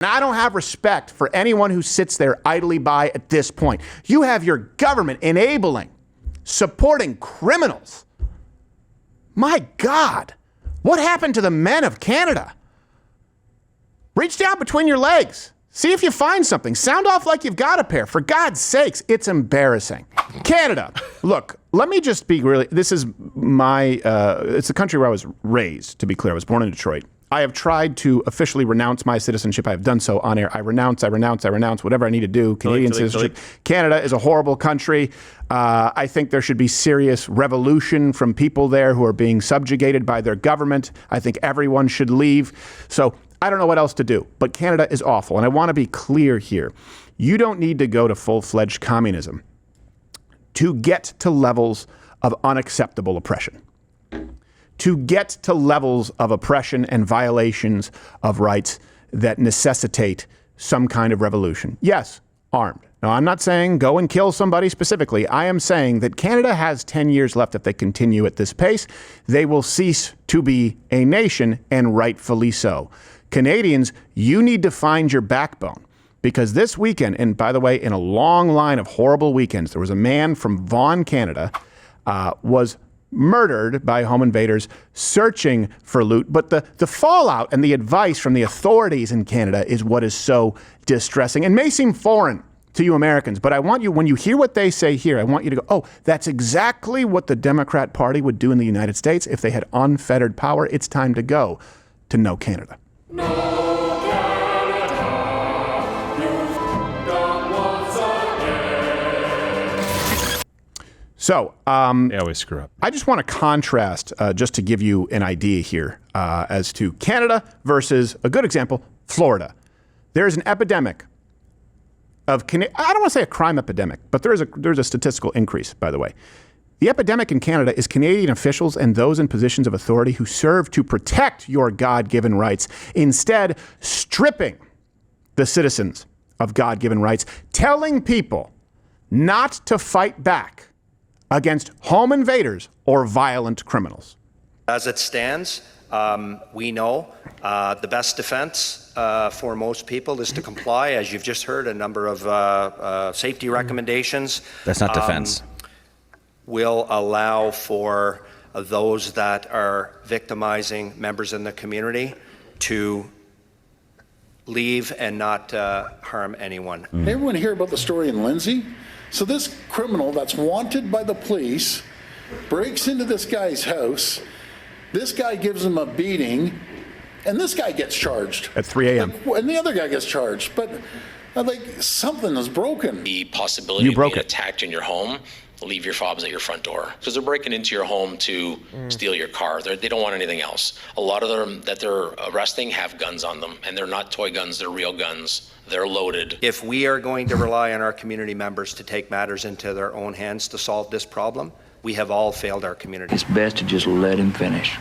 And I don't have respect for anyone who sits there idly by at this point. You have your government enabling, supporting criminals. My God, what happened to the men of Canada? Reach down between your legs. See if you find something. Sound off like you've got a pair. For God's sakes, it's embarrassing. Canada, look, let me just be really, this is my, it's the country where I was raised, to be clear. I was born in Detroit. I have tried to officially renounce my citizenship. I have done so on air. I renounce, whatever I need to do. Canadian citizenship. Canada is a horrible country. I think there should be serious revolution from people there who are being subjugated by their government. I think everyone should leave. So I don't know what else to do, but Canada is awful. And I want to be clear here. You don't need to go to full-fledged communism to get to levels of unacceptable oppression, to get to levels of oppression and violations of rights that necessitate some kind of revolution. Yes, armed. Now, I'm not saying go and kill somebody specifically. I am saying that Canada has 10 years left if they continue at this pace. They will cease to be a nation, and rightfully so. Canadians, you need to find your backbone, because this weekend, and by the way, in a long line of horrible weekends, there was a man from Vaughan, Canada, was murdered by home invaders searching for loot. But the fallout and the advice from the authorities in Canada is what is so distressing and may seem foreign to you Americans. But I want you, when you hear what they say here, I want you to go, oh, that's exactly what the Democrat Party would do in the United States if they had unfettered power. It's time to go to No Canada. No Canada, you've got once again. So, they always screw up. I just want to contrast, just to give you an idea here, as to Canada versus, a good example, Florida. There is an epidemic of, I don't want to say a crime epidemic, but there's a statistical increase, by the way. The epidemic in Canada is Canadian officials and those in positions of authority who serve to protect your God-given rights, instead stripping the citizens of God-given rights, telling people not to fight back against home invaders or violent criminals. As it stands, we know the best defense for most people is to comply. As you've just heard, a number of safety recommendations. That's not defense. Will allow for those that are victimizing members in the community to leave and not harm anyone. Everyone hear about the story in Lindsay? So this criminal that's wanted by the police breaks into this guy's house. This guy gives him a beating, and this guy gets charged. At 3 a.m. And the other guy gets charged. But like, something is broken. The possibility of being attacked in your home, leave your fobs at your front door, because they're breaking into your home to steal your car. They don't want anything else. A lot of them that they're arresting have guns on them, and they're not toy guns, they're real guns. They're loaded. If we are going to rely on our community members to take matters into their own hands to solve this problem, we have all failed our community. It's best to just let him finish.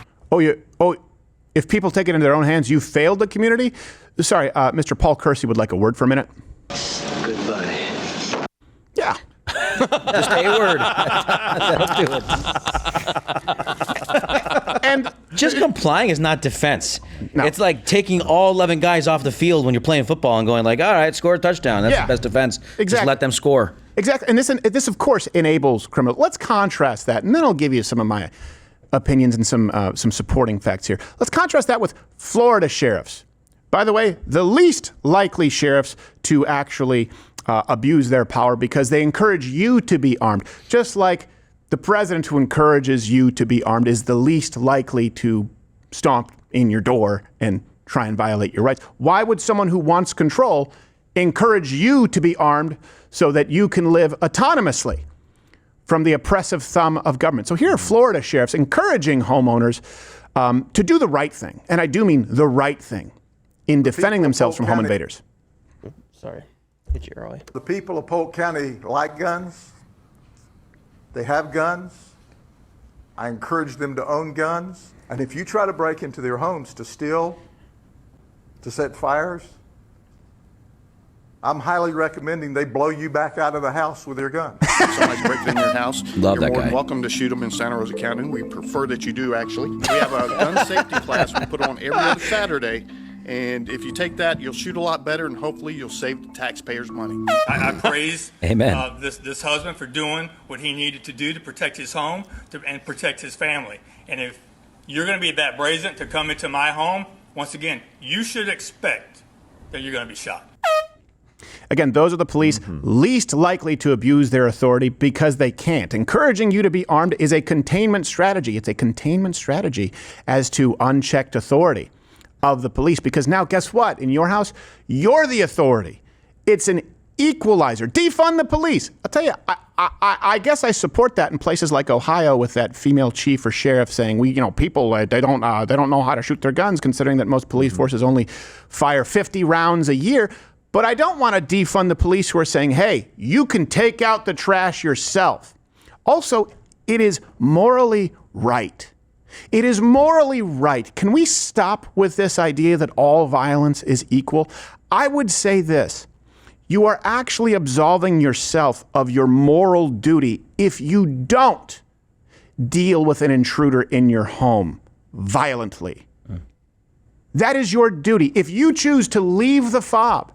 If people take it into their own hands, you failed the community? Sorry, Mr. Paul Kersey would like a word for a minute. Goodbye. Yeah. Just a word. That'll do it. And just complying is not defense. No. It's like taking all 11 guys off the field when you're playing football and going like, all right, score a touchdown. That's the best defense. Exactly. Just let them score. Exactly. And this, of course, enables criminals. Let's contrast that, and then I'll give you some of my opinions and some supporting facts here. Let's contrast that with Florida sheriffs. By the way, the least likely sheriffs to actually abuse their power because they encourage you to be armed. Just like the president who encourages you to be armed is the least likely to stomp in your door and try and violate your rights. Why would someone who wants control encourage you to be armed so that you can live autonomously from the oppressive thumb of government? So here are Florida sheriffs encouraging homeowners to do the right thing. And I do mean the right thing in defending themselves from home invaders. Sorry, hit you early. The people of Polk County like guns. They have guns. I encourage them to own guns. And if you try to break into their homes to steal, to set fires, I'm highly recommending they blow you back out of the house with their gun. If somebody's breaking in your house, Love you're that more guy. than welcome to shoot them in Santa Rosa County. We prefer that you do, actually. We have a gun safety class we put on every other Saturday, And if you take that, you'll shoot a lot better, and hopefully you'll save the taxpayers money. I praise Amen. this husband for doing what he needed to do to protect his home and protect his family. And if you're going to be that brazen to come into my home, once again, you should expect that you're going to be shot. Again, those are the police least likely to abuse their authority because they can't. Encouraging you to be armed is a containment strategy. It's a containment strategy as to unchecked authority of the police, because now guess what? In your house, you're the authority. It's an equalizer. Defund the police. I'll tell you, I guess I support that in places like Ohio with that female chief or sheriff saying, people, they don't know how to shoot their guns, considering that most police forces only fire 50 rounds a year. But I don't want to defund the police who are saying, hey, you can take out the trash yourself. Also, it is morally right. It is morally right. Can we stop with this idea that all violence is equal? I would say this. You are actually absolving yourself of your moral duty if you don't deal with an intruder in your home violently. That is your duty. If you choose to leave the fob.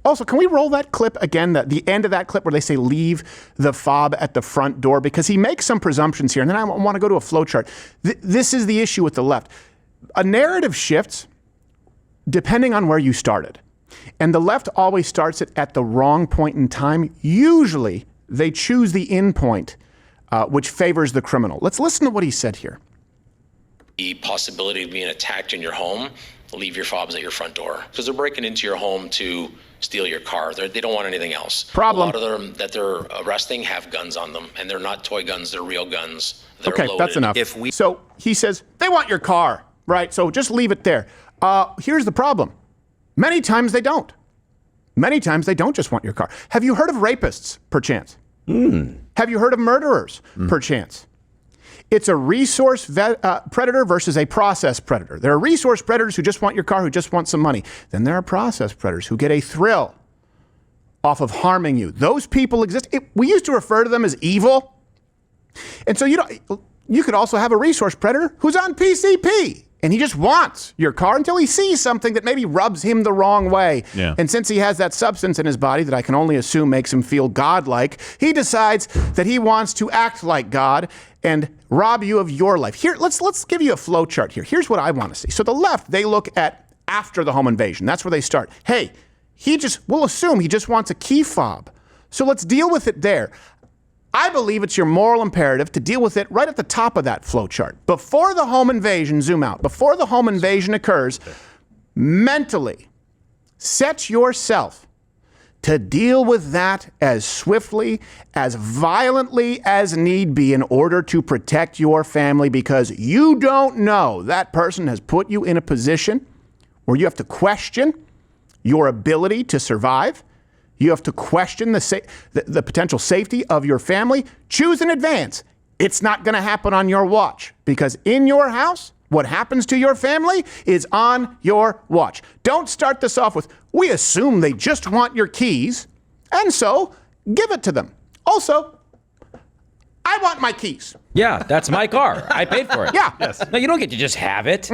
Also, can we roll that clip again, the end of that clip where they say leave the fob at the front door? Because he makes some presumptions here. And then I want to go to a flowchart. This is the issue with the left. A narrative shifts depending on where you started. And the left always starts it at the wrong point in time. Usually, they choose the end point, which favors the criminal. Let's listen to what he said here. The possibility of being attacked in your home, leave your fobs at your front door. Because they're breaking into your home to steal your car. They don't want anything else. Problem. A lot of them that they're arresting have guns on them, and they're not toy guns, they're real guns. They're okay, loaded. That's enough. So he says, they want your car, right? So just leave it there. Here's the problem. Many times they don't. Many times they don't just want your car. Have you heard of rapists, perchance? Have you heard of murderers, perchance? It's a resource predator versus a process predator. There are resource predators who just want your car, who just want some money. Then there are process predators who get a thrill off of harming you. Those people exist. We used to refer to them as evil. And so you could also have a resource predator who's on PCP. And he just wants your car until he sees something that maybe rubs him the wrong way. Yeah. And since he has that substance in his body that I can only assume makes him feel godlike, he decides that he wants to act like God and rob you of your life. Here, let's give you a flow chart here. Here's what I want to see. So the left, they look at after the home invasion. That's where they start. Hey, we'll assume he just wants a key fob. So let's deal with it there. I believe it's your moral imperative to deal with it right at the top of that flow chart. Before the home invasion, zoom out. Before the home invasion occurs, mentally set yourself to deal with that as swiftly, as violently as need be in order to protect your family, because you don't know that person has put you in a position where you have to question your ability to survive. You have to question the potential safety of your family. Choose in advance. It's not going to happen on your watch, because in your house, what happens to your family is on your watch. Don't start this off with, we assume they just want your keys, and so give it to them. Also, I want my keys. Yeah, that's my car. I paid for it. Yeah. Yes. No, you don't get to just have it.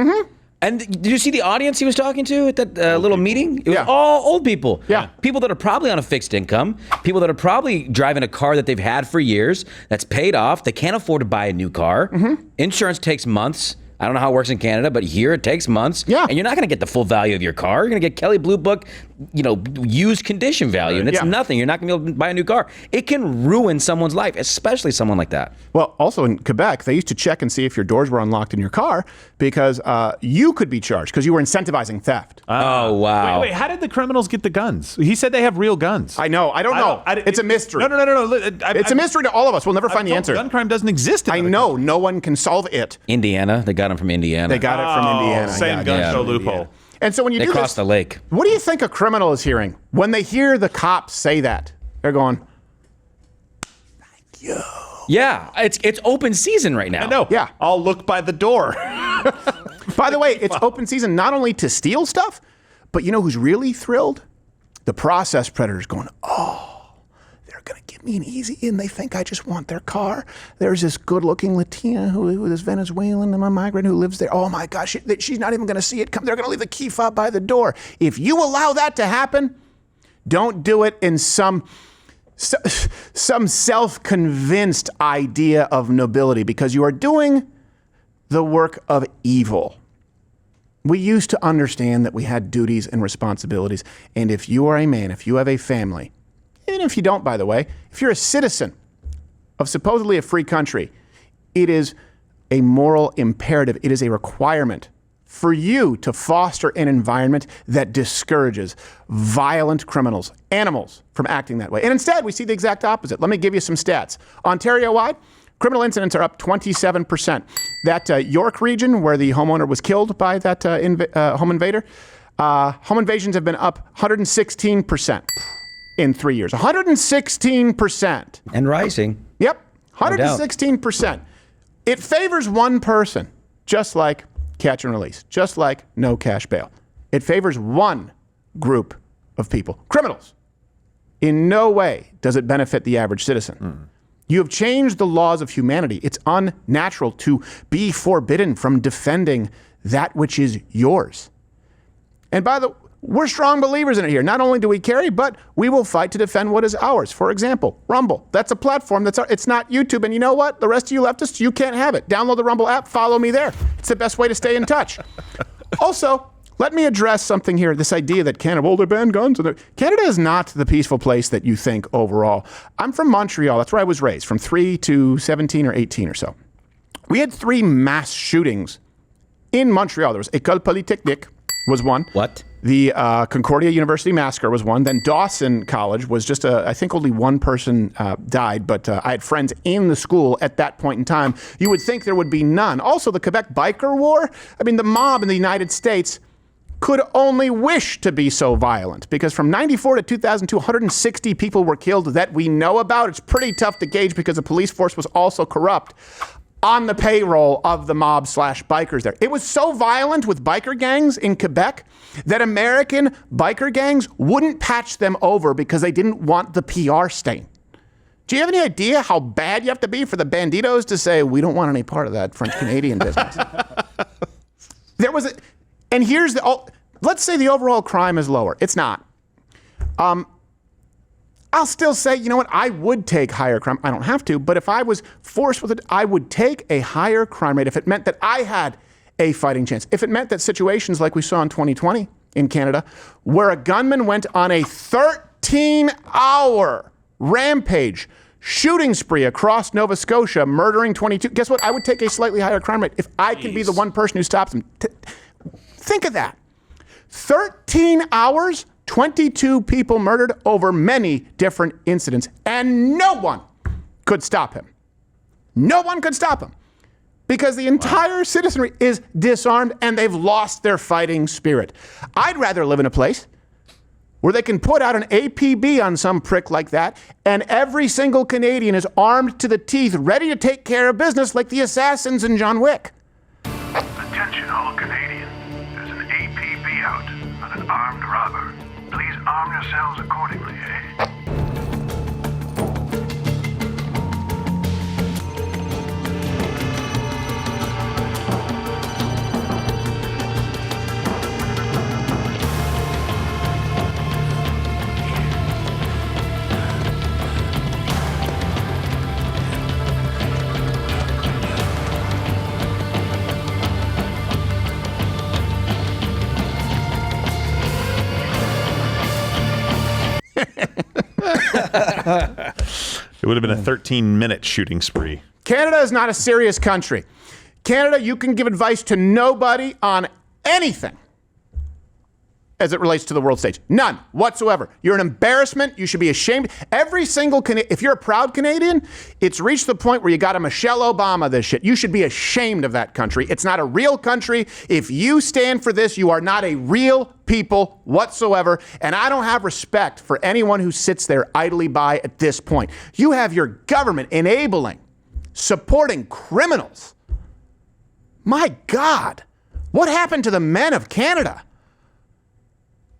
And did you see the audience he was talking to at that little meeting? It was all old people. Yeah. People that are probably on a fixed income. People that are probably driving a car that they've had for years, that's paid off. They can't afford to buy a new car. Insurance takes months. I don't know how it works in Canada, but here it takes months. Yeah. And you're not going to get the full value of your car. You're going to get Kelly Blue Book, used condition value. And it's nothing. You're not going to be able to buy a new car. It can ruin someone's life, especially someone like that. Well, also in Quebec, they used to check and see if your doors were unlocked in your car, because you could be charged because you were incentivizing theft. Oh, wow. Wait, how did the criminals get the guns? He said they have real guns. I know. I don't know. It's a mystery. No. It's a mystery to all of us. We'll never find the answer. Gun crime doesn't exist in I know. No one can solve it. Indiana. They got them from Indiana. They got it from Indiana. Same gun show loophole. And so when you They do crossed this, the lake. what do you think a criminal is hearing when they hear the cops say that? They're going, Yeah, it's open season right now. I know. Yeah. I'll look by the door. By the way, it's open season not only to steal stuff, but you know who's really thrilled? The process predators going, oh, they're they're going to give me an easy in. They think I just want their car. There's this good-looking Latina who is Venezuelan and a migrant who lives there. Oh, my gosh, she's not even going to see it come. They're going to leave the key fob by the door. If you allow that to happen, don't do it in some self-convinced idea of nobility, because you are doing the work of evil. We used to understand that we had duties and responsibilities. And if you are a man, if you have a family, even if you don't, by the way, if you're a citizen of supposedly a free country, it is a moral imperative. It is a requirement for you to foster an environment that discourages violent criminals, animals, from acting that way. And instead, we see the exact opposite. Let me give you some stats. Ontario-wide, criminal incidents are up 27%. That York region, where the homeowner was killed by that home invader, home invasions have been up 116% in 3 years. 116%. And rising. Yep, 116%. It favors one person, just like catch and release, just like no cash bail. It favors one group of people, criminals. In no way does it benefit the average citizen. You have changed the laws of humanity. It's unnatural to be forbidden from defending that which is yours. And by the way, we're strong believers in it here. Not only do we carry, but we will fight to defend what is ours. For example, Rumble. That's a platform. It's not YouTube. And you know what? The rest of you leftists, you can't have it. Download the Rumble app. Follow me there. It's the best way to stay in touch. Also, let me address something here. This idea that Canada, well, they ban guns. Canada is not the peaceful place that you think overall. I'm from Montreal. That's where I was raised, from 3 to 17 or 18 or so. We had 3 mass shootings in Montreal. There was École Polytechnique was one. What? The Concordia University massacre was one. Then Dawson College was just I think only one person died, but I had friends in the school at that point in time. You would think there would be none. Also, the Quebec biker war. I mean, the mob in the United States could only wish to be so violent, because from 94 to 2002, 160 people were killed that we know about. It's pretty tough to gauge because the police force was also corrupt on the payroll of the mob / bikers there. It was so violent with biker gangs in Quebec that American biker gangs wouldn't patch them over because they didn't want the PR stain. Do you have any idea how bad you have to be for the banditos to say, we don't want any part of that French-Canadian business? There was and here's let's say the overall crime is lower. It's not. I'll still say, you know what, I would take higher crime. I don't have to, but if I was forced with it, I would take a higher crime rate if it meant that I had a fighting chance. If it meant that situations like we saw in 2020 in Canada, where a gunman went on a 13-hour rampage, shooting spree across Nova Scotia, murdering 22, guess what? I would take a slightly higher crime rate if I can be the one person who stops him. Think of that. 13 hours, 22 people murdered over many different incidents, and no one could stop him. No one could stop him because the entire citizenry is disarmed and they've lost their fighting spirit. I'd rather live in a place where they can put out an APB on some prick like that, and every single Canadian is armed to the teeth, ready to take care of business like the assassins in John Wick. Attention all Canadians. There's an APB out on an armed robber. Please arm yourselves accordingly, eh? It would have been a 13-minute shooting spree. Canada is not a serious country. Canada, you can give advice to nobody on anything as it relates to the world stage. None whatsoever. You're an embarrassment. You should be ashamed. Every single if you're a proud Canadian, it's reached the point where you got a Michelle Obama this shit. You should be ashamed of that country. It's not a real country. If you stand for this, you are not a real people whatsoever. And I don't have respect for anyone who sits there idly by at this point. You have your government enabling, supporting criminals. My God, what happened to the men of Canada?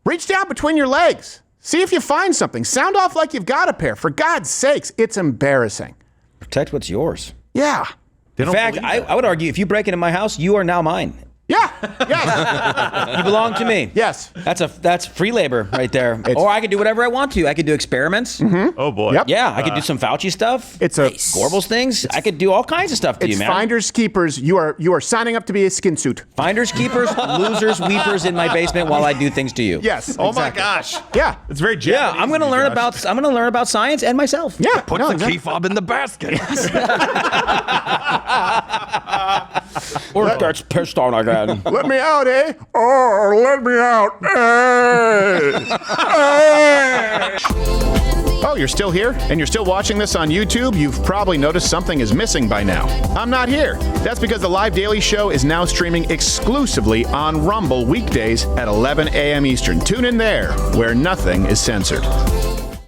Reach down between your legs. See if you find something. Sound off like you've got a pair. For God's sakes, it's embarrassing. Protect what's yours. Yeah. In fact, I would argue if you break into my house, you are now mine. Yeah. Yes. You belong to me. Yes. That's free labor right there. Or I could do whatever I want to. I could do experiments. Oh boy. Yep. Yeah, I could do some Fauci stuff. It's a Gorbals things. I could do all kinds of stuff to you, man. Finders keepers. You are signing up to be a skin suit. Finders keepers, losers, weepers in my basement while I do things to you. Yes. Oh exactly. my gosh. Yeah. It's very Yeah, Japanese. I'm going to learn about science and myself. Yeah. Put the key fob in the basket. Or gets pissed on again. Let me out, eh? Oh, let me out. Oh, you're still here? And you're still watching this on YouTube? You've probably noticed something is missing by now. I'm not here. That's because the Live Daily Show is now streaming exclusively on Rumble weekdays at 11 a.m. Eastern. Tune in there, where nothing is censored.